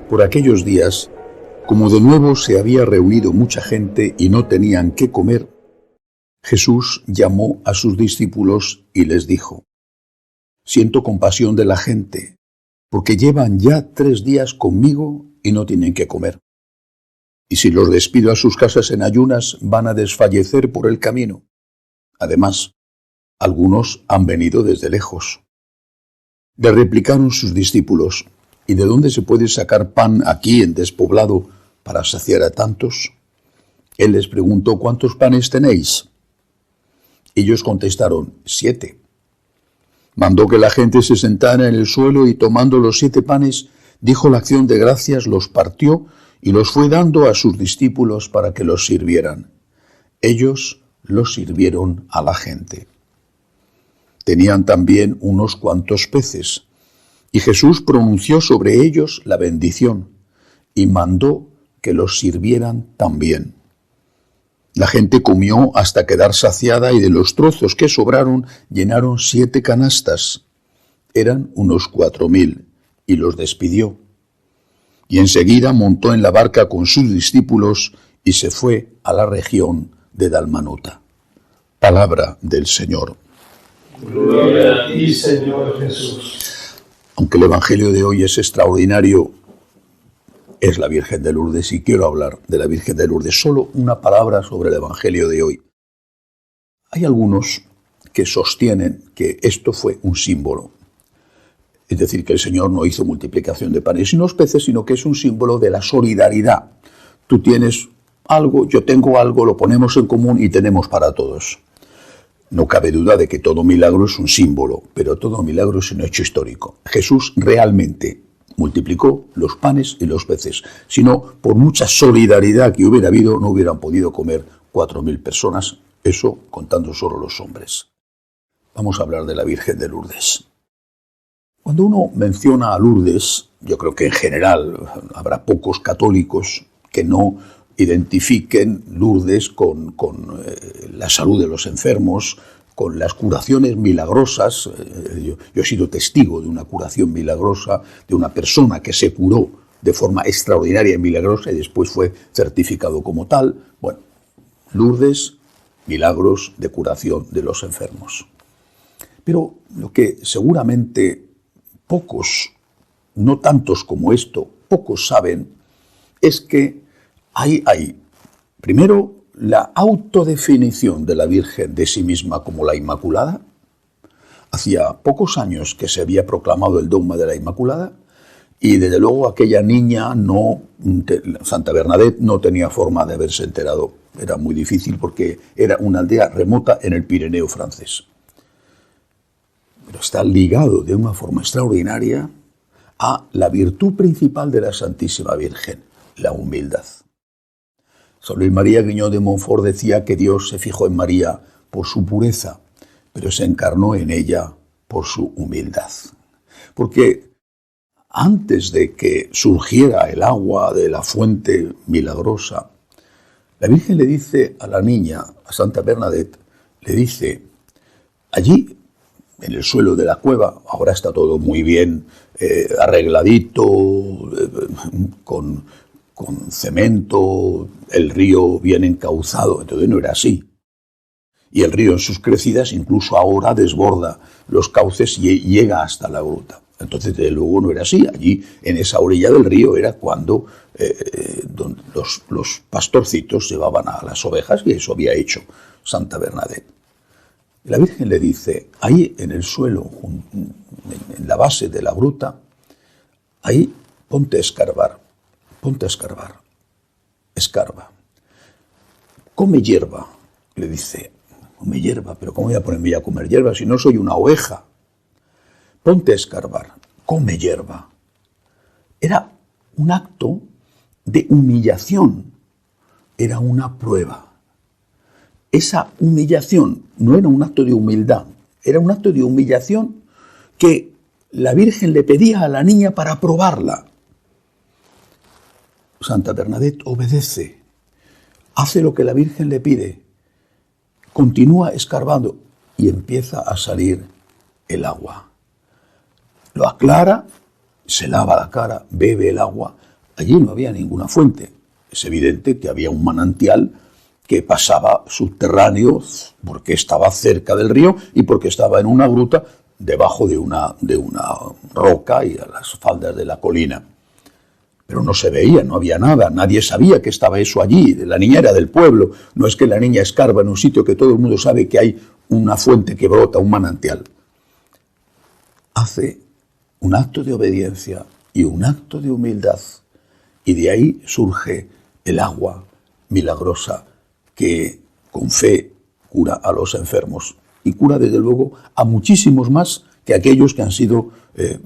Por aquellos días, como de nuevo se había reunido mucha gente y no tenían qué comer, Jesús llamó a sus discípulos y les dijo: «Siento compasión de la gente, porque llevan ya 3 días conmigo y no tienen qué comer. Y si los despido a sus casas en ayunas, van a desfallecer por el camino. Además, algunos han venido desde lejos». Le replicaron sus discípulos: «¿Y de dónde se puede sacar pan aquí en despoblado para saciar a tantos?». Él les preguntó: «¿Cuántos panes tenéis?». Ellos contestaron: 7. Mandó que la gente se sentara en el suelo y, tomando los 7 panes, dijo la acción de gracias, los partió y los fue dando a sus discípulos para que los sirvieran. Ellos los sirvieron a la gente. Tenían también unos cuantos peces, y Jesús pronunció sobre ellos la bendición y mandó que los sirvieran también. La gente comió hasta quedar saciada y de los trozos que sobraron llenaron 7 canastas. Eran unos 4.000 y los despidió. Y enseguida montó en la barca con sus discípulos y se fue a la región de Dalmanuta. Palabra del Señor. Gloria a ti, Señor Jesús. Aunque el Evangelio de hoy es extraordinario, es la Virgen de Lourdes y quiero hablar de la Virgen de Lourdes. Solo una palabra sobre el Evangelio de hoy. Hay algunos que sostienen que esto fue un símbolo. Es decir, que el Señor no hizo multiplicación de panes y los peces, sino que es un símbolo de la solidaridad. Tú tienes algo, yo tengo algo, lo ponemos en común y tenemos para todos. No cabe duda de que todo milagro es un símbolo, pero todo milagro es un hecho histórico. Jesús realmente multiplicó los panes y los peces. Si no, por mucha solidaridad que hubiera habido, no hubieran podido comer 4.000 personas, eso contando solo los hombres. Vamos a hablar de la Virgen de Lourdes. Cuando uno menciona a Lourdes, yo creo que en general habrá pocos católicos que no identifiquen Lourdes con la salud de los enfermos, con las curaciones milagrosas. Yo he sido testigo de una curación milagrosa de una persona que se curó de forma extraordinaria y milagrosa y después fue certificado como tal. Bueno, Lourdes, milagros de curación de los enfermos. Pero lo que seguramente pocos, no tantos como esto, pocos saben, es que hay primero la autodefinición de la Virgen de sí misma como la Inmaculada. Hacía pocos años que se había proclamado el dogma de la Inmaculada y desde luego aquella niña, Santa Bernadette, no tenía forma de haberse enterado. Era muy difícil porque era una aldea remota en el Pirineo francés. Pero está ligado de una forma extraordinaria a la virtud principal de la Santísima Virgen, la humildad. San Luis María Griñón de Montfort decía que Dios se fijó en María por su pureza, pero se encarnó en ella por su humildad. Porque antes de que surgiera el agua de la fuente milagrosa, la Virgen le dice a la niña, a Santa Bernadette, le dice, allí en el suelo de la cueva, ahora está todo muy bien arregladito, con cemento, el río bien encauzado, entonces no era así. Y el río en sus crecidas incluso ahora desborda los cauces y llega hasta la gruta. Entonces desde luego no era así. Allí en esa orilla del río era cuando los pastorcitos llevaban a las ovejas y eso había hecho Santa Bernadette. La Virgen le dice, ahí en el suelo, en la base de la gruta, ahí ponte a escarbar. Ponte a escarbar, escarba. Come hierba, le dice. Come hierba, pero ¿cómo voy a ponerme a comer hierba si no soy una oveja? Ponte a escarbar, come hierba. Era un acto de humillación, era una prueba. Esa humillación no era un acto de humildad, era un acto de humillación que la Virgen le pedía a la niña para probarla. Santa Bernadette obedece, hace lo que la Virgen le pide, continúa escarbando y empieza a salir el agua. Lo aclara, se lava la cara, bebe el agua. Allí no había ninguna fuente. Es evidente que había un manantial que pasaba subterráneo porque estaba cerca del río y porque estaba en una gruta debajo de una roca y a las faldas de la colina. Pero no se veía, no había nada, nadie sabía que estaba eso allí. La niña era del pueblo, no es que la niña escarba en un sitio que todo el mundo sabe que hay una fuente que brota, un manantial. Hace un acto de obediencia y un acto de humildad, y de ahí surge el agua milagrosa que con fe cura a los enfermos y cura desde luego a muchísimos más que aquellos que han sido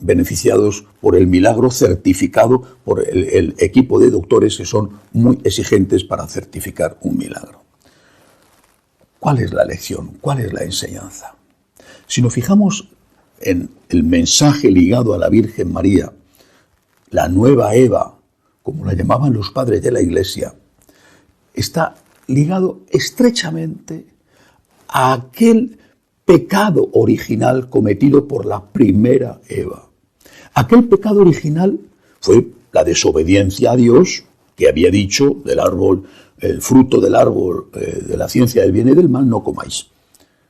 beneficiados por el milagro certificado por el equipo de doctores que son muy exigentes para certificar un milagro. ¿Cuál es la lección? ¿Cuál es la enseñanza? Si nos fijamos en el mensaje ligado a la Virgen María, la nueva Eva, como la llamaban los padres de la Iglesia, está ligado estrechamente a aquel pecado original cometido por la primera Eva. Aquel pecado original fue la desobediencia a Dios, que había dicho del árbol, el fruto del árbol de la ciencia del bien y del mal no comáis.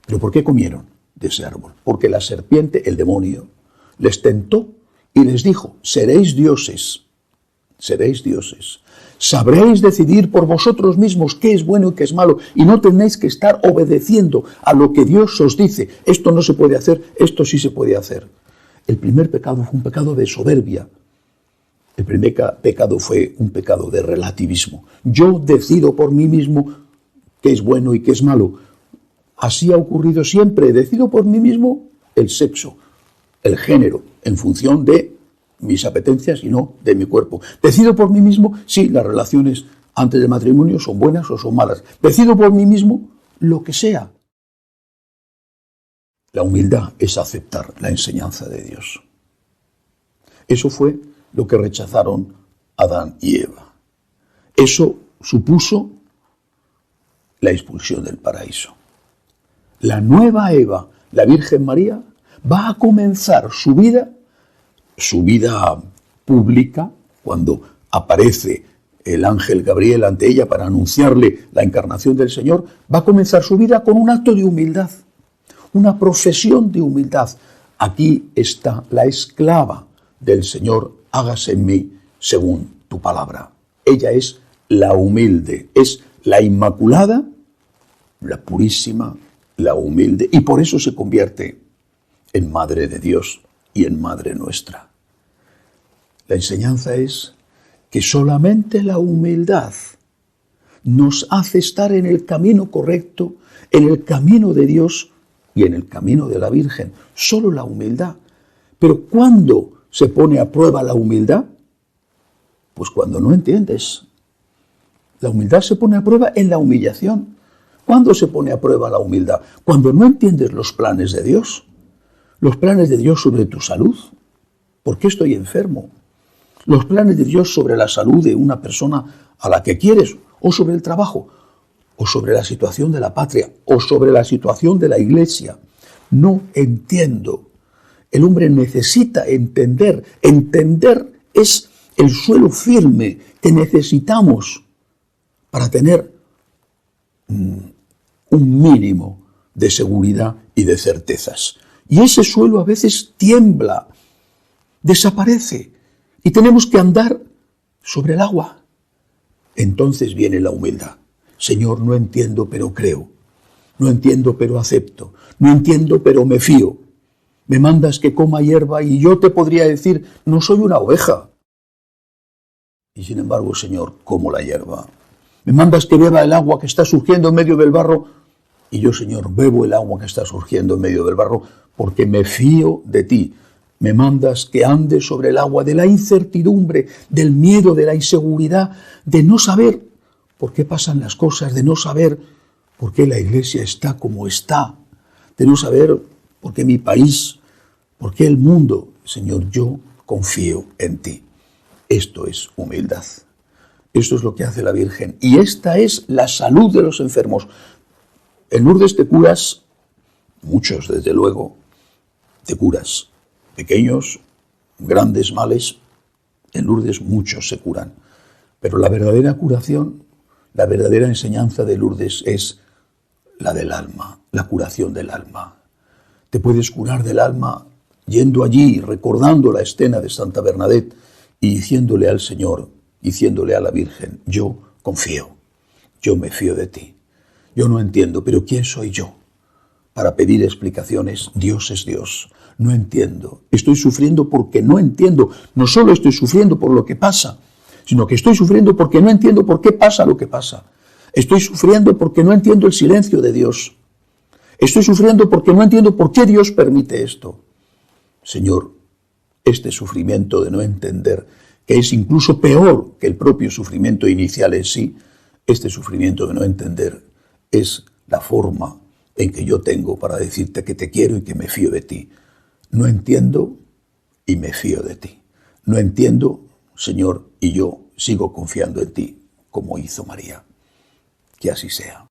¿Pero por qué comieron de ese árbol? Porque la serpiente, el demonio, les tentó y les dijo, seréis dioses, sabréis decidir por vosotros mismos qué es bueno y qué es malo, y no tenéis que estar obedeciendo a lo que Dios os dice. Esto no se puede hacer, esto sí se puede hacer. El primer pecado fue un pecado de soberbia. El primer pecado fue un pecado de relativismo. Yo decido por mí mismo qué es bueno y qué es malo. Así ha ocurrido siempre. Decido por mí mismo el sexo, el género, en función de mis apetencias y no de mi cuerpo. Decido por mí mismo si las relaciones antes del matrimonio son buenas o son malas. Decido por mí mismo lo que sea. La humildad es aceptar la enseñanza de Dios. Eso fue lo que rechazaron Adán y Eva. Eso supuso la expulsión del paraíso. La nueva Eva, la Virgen María, va a comenzar su vida pública, cuando aparece el ángel Gabriel ante ella para anunciarle la encarnación del Señor, va a comenzar su vida con un acto de humildad, una profesión de humildad. Aquí está la esclava del Señor, hágase en mí según tu palabra. Ella es la humilde, es la inmaculada, la purísima, la humilde, y por eso se convierte en Madre de Dios y en Madre nuestra. La enseñanza es que solamente la humildad nos hace estar en el camino correcto, en el camino de Dios y en el camino de la Virgen. Solo la humildad. Pero ¿cuándo se pone a prueba la humildad? Pues cuando no entiendes. La humildad se pone a prueba en la humillación. ¿Cuándo se pone a prueba la humildad? Cuando no entiendes los planes de Dios. Los planes de Dios sobre tu salud. ¿Por qué estoy enfermo? Los planes de Dios sobre la salud de una persona a la que quieres, o sobre el trabajo, o sobre la situación de la patria, o sobre la situación de la iglesia. No entiendo. El hombre necesita entender. Entender es el suelo firme que necesitamos para tener un mínimo de seguridad y de certezas. Y ese suelo a veces tiembla, desaparece, y tenemos que andar sobre el agua. Entonces viene la humildad. Señor, no entiendo, pero creo. No entiendo, pero acepto. No entiendo, pero me fío. Me mandas que coma hierba y yo te podría decir, no soy una oveja. Y sin embargo, Señor, como la hierba. Me mandas que beba el agua que está surgiendo en medio del barro y yo, Señor, bebo el agua que está surgiendo en medio del barro porque me fío de ti. Me mandas que ande sobre el agua de la incertidumbre, del miedo, de la inseguridad, de no saber por qué pasan las cosas, de no saber por qué la iglesia está como está, de no saber por qué mi país, por qué el mundo. Señor, yo confío en ti. Esto es humildad. Esto es lo que hace la Virgen. Y esta es la salud de los enfermos. En Lourdes te curas, muchos desde luego, te curas. Pequeños, grandes males, en Lourdes muchos se curan. Pero la verdadera curación, la verdadera enseñanza de Lourdes es la del alma, la curación del alma. Te puedes curar del alma yendo allí, recordando la escena de Santa Bernadette y diciéndole al Señor, diciéndole a la Virgen, yo confío, yo me fío de ti. Yo no entiendo, pero ¿quién soy yo para pedir explicaciones? Dios es Dios. No entiendo. Estoy sufriendo porque no entiendo. No solo estoy sufriendo por lo que pasa, sino que estoy sufriendo porque no entiendo por qué pasa lo que pasa. Estoy sufriendo porque no entiendo el silencio de Dios. Estoy sufriendo porque no entiendo por qué Dios permite esto. Señor, este sufrimiento de no entender, que es incluso peor que el propio sufrimiento inicial en sí, este sufrimiento de no entender es la forma en que yo tengo para decirte que te quiero y que me fío de ti. No entiendo y me fío de ti. No entiendo, Señor, y yo sigo confiando en ti, como hizo María. Que así sea.